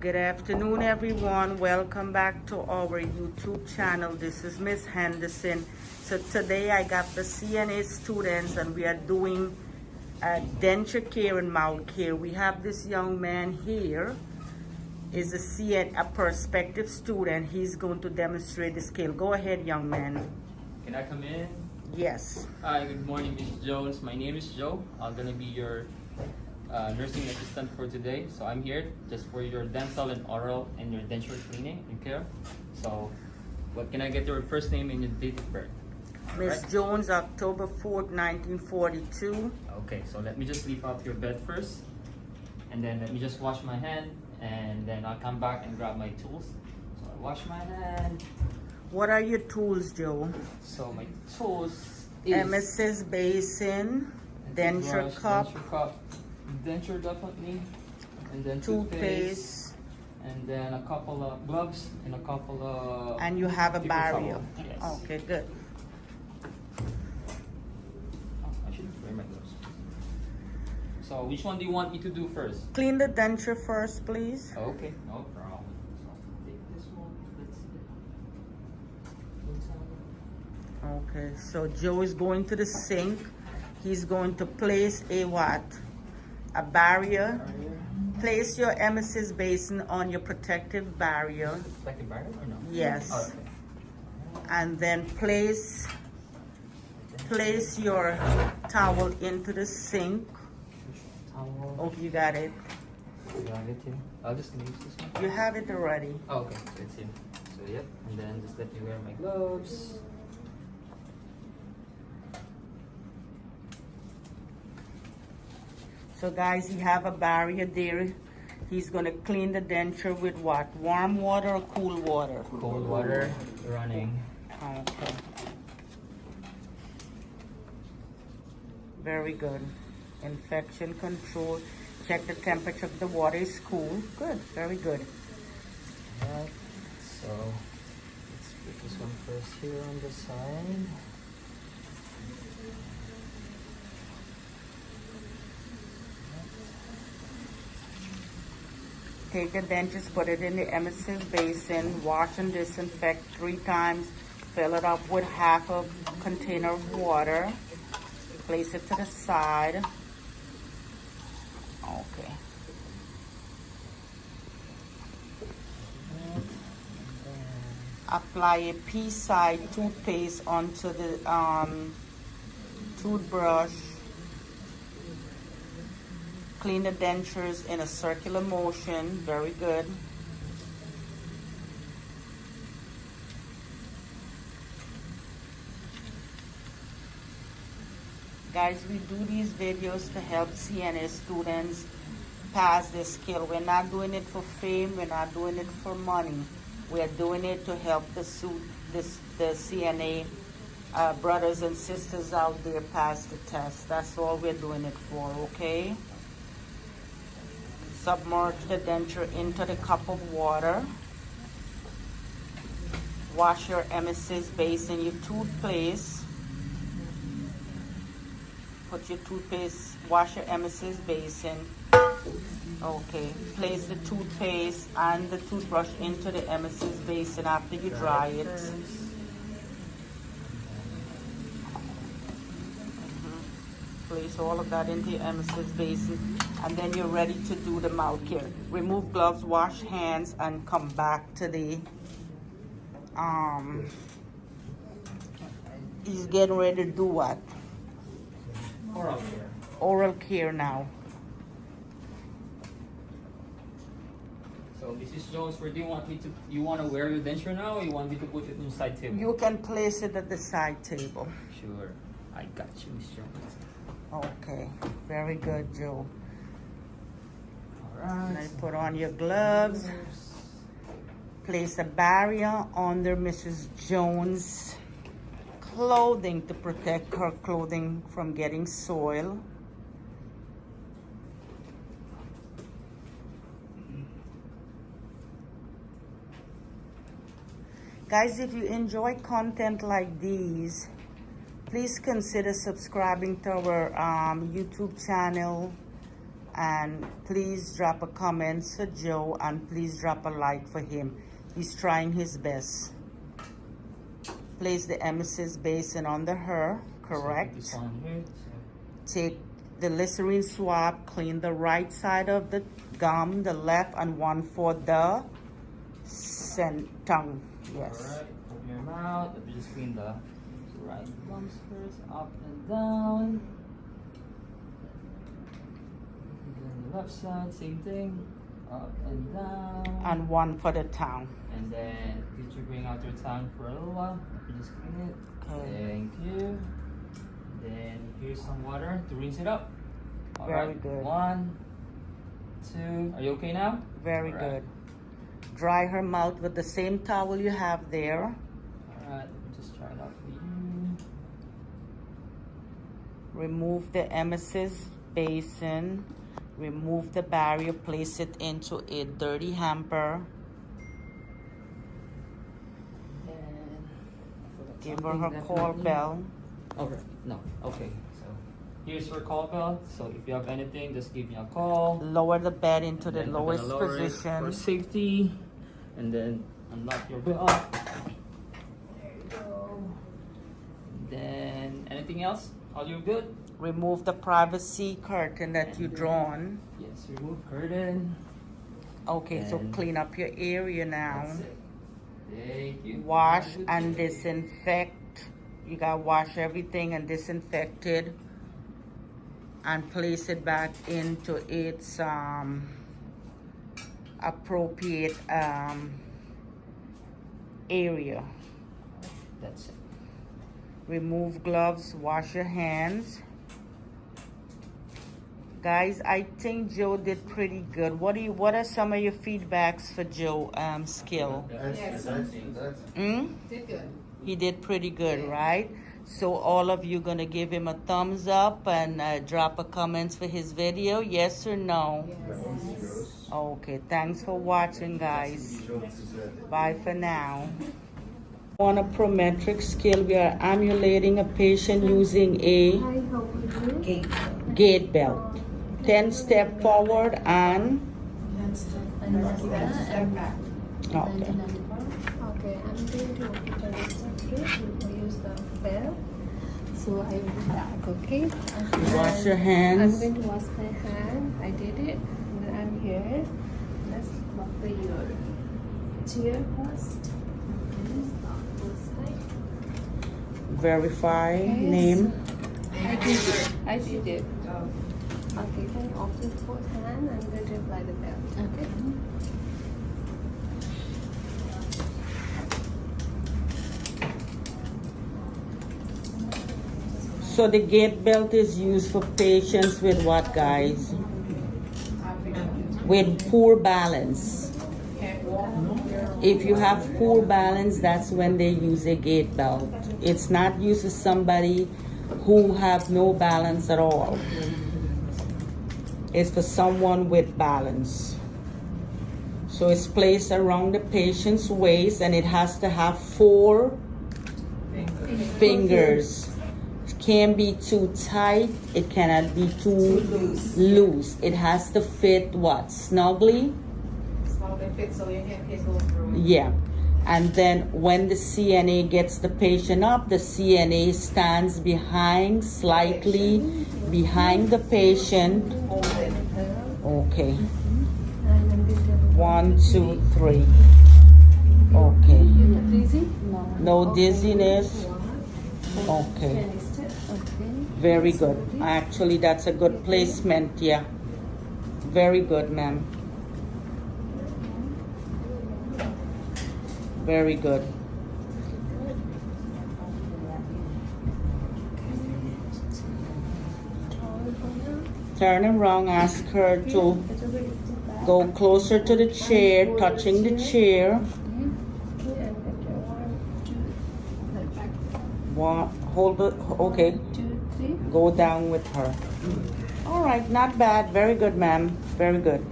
Good afternoon, everyone. Welcome back to our YouTube channel. This is Miss Henderson. So today I got the CNA students and we are doing denture care and mouth care. We have this young man here is a prospective student. He's going to demonstrate the skill. Go ahead, young man. Can I come in? Yes. Hi, good morning, Ms. Jones. My name is Joe. I'm gonna be your nursing assistant for today. So I'm here just for your dental and oral and your denture cleaning and care. So what can I get your first name and your date of birth? Miss Right. Jones, October 4th, 1942. Okay, so let me just leave out your bed first. And then let me just wash my hand. And then I'll come back and grab my tools. So I wash my hand. What are your tools, Joe? So my tools is MS's basin, denture cup, denture definitely, and then toothpaste, and then a couple of gloves and a couple of. and you have a paper barrier. towel. Yes. Okay, good. Oh, I should wear my gloves. So which one do you want me to do first? Clean the denture first, please. Okay, no problem. So take this one. Let's see. Okay, so Joe is going to the sink. He's going to place a what? A barrier. Place your emesis basin on your protective barrier. Like a barrier or no? Yes. Oh, okay. And then place your towel into the sink. Towel. Oh, you got it. You have it here? I'll just use this one. You have it already. Oh, okay, so it's here. So yep, and then just let me wear my gloves. So guys, you have a barrier there. He's gonna clean the denture with what? Warm water or cool water? Cold water running. Okay. Very good. Infection control. Check the temperature of the water is cool. Good, very good. Alright, so let's put this one first here on the side. Take the dentures, put it in the emesis basin, wash and disinfect 3 times, fill it up with half a container of water, place it to the side. Okay. Apply a pea-side toothpaste onto the toothbrush. Clean the dentures in a circular motion. Very good. Guys, we do these videos to help CNA students pass this skill. We're not doing it for fame. We're not doing it for money. We're doing it to help the CNA brothers and sisters out there pass the test. That's all we're doing it for, okay? Submerge the denture into the cup of water. Wash your emesis basin, your toothpaste. Put your toothpaste, wash your emesis basin. Okay, place the toothpaste and the toothbrush into the emesis basin after you dry it. Place all of that into your emesis basin, and then you're ready to do the mouth care. Remove gloves, wash hands, and come back to the he's getting ready to do what? Oral care. Oral care now. So Mrs. Jones, where do you want me to? You want to wear your denture now, or you want me to put it on the side table? You can place it at the side table. Sure, I got you, Miss Jones. Okay, very good, Joe. All right. Now you put on your gloves. Place a barrier under Mrs. Jones' clothing to protect her clothing from getting soil. Guys, if you enjoy content like these, please consider subscribing to our YouTube channel and please drop a comment for Joe, and please drop a like for him. He's trying his best. Place the emesis basin under her, correct? So this one here, Take the Listerine swab, clean the right side of the gum, the left, and one for the tongue. Yes. Alright, open your mouth. Let me just clean the right gums first, up and down. And then the left side, same thing, up and down. And one for the tongue. And then did you bring out your tongue for a little while? Let me just clean it. Okay. Thank you. Then here's some water to rinse it up. All Very right. good. 1, 2. Are you okay now? Very All good. right. Dry her mouth with the same towel you have there. All right. Let me just try it out for you. Remove the emesis basin. Remove the barrier. Place it into a dirty hamper. Give her her call bell. Okay. No. Okay. So here's your call bell. So if you have anything, just give me a call. Lower the bed into the Then I'm gonna lowest lower it position. for safety, and then unlock your bell. There you go. Then anything else? All you good? Remove the privacy curtain that you drawn. Yes. Remove curtain. Okay, so And clean up your area now. That's it. Thank you. Wash Have a good and day. disinfect. You gotta wash everything and disinfect it, and place it back into its appropriate area. That's it. Remove gloves, wash your hands. Guys, I think Joe did pretty good. What are some of your feedbacks for Joe skill? That's Did good. He did pretty good, right? So all of you gonna give him a thumbs up and drop a comments for his video, yes or no? Yes. Okay, thanks for watching, guys. Bye for now. On a prometric scale, we are annulating a patient using a gait belt. 10 step forward and Step back. okay. Okay, I'm going to open the receptor. We use the bell. So I will back, okay? Wash your I'm hands. going to wash my hand. I did it. And then I'm here. Let's lock the your chair first. Okay, stop this side. Verify Okay, name. I did it. I did it. Okay, then open both hand and then apply the belt. Okay. So the gait belt is used for patients with what, guys? With poor balance. If you have poor balance, that's when they use a gait belt. It's not used for somebody who have no balance at all. It's for someone with balance. So it's placed around the patient's waist, and it has to have 4 fingers. It can't be too tight. It cannot be too loose. It has to fit what? Snugly? Snugly fit so your hand can go through. Yeah. And then when the CNA gets the patient up, the CNA stands behind, slightly behind the patient. Okay. And then this level. 1, 2, 3. Okay. You're dizzy? No dizziness. Okay. Okay. Very good. Actually, that's a good placement. Yeah. Very good, ma'am. Very good. Turn around. Ask her to go closer to the chair, touching the chair. One, hold it. Okay. 2, 3. Go down with her. All right. Not bad. Very good, ma'am. Very good.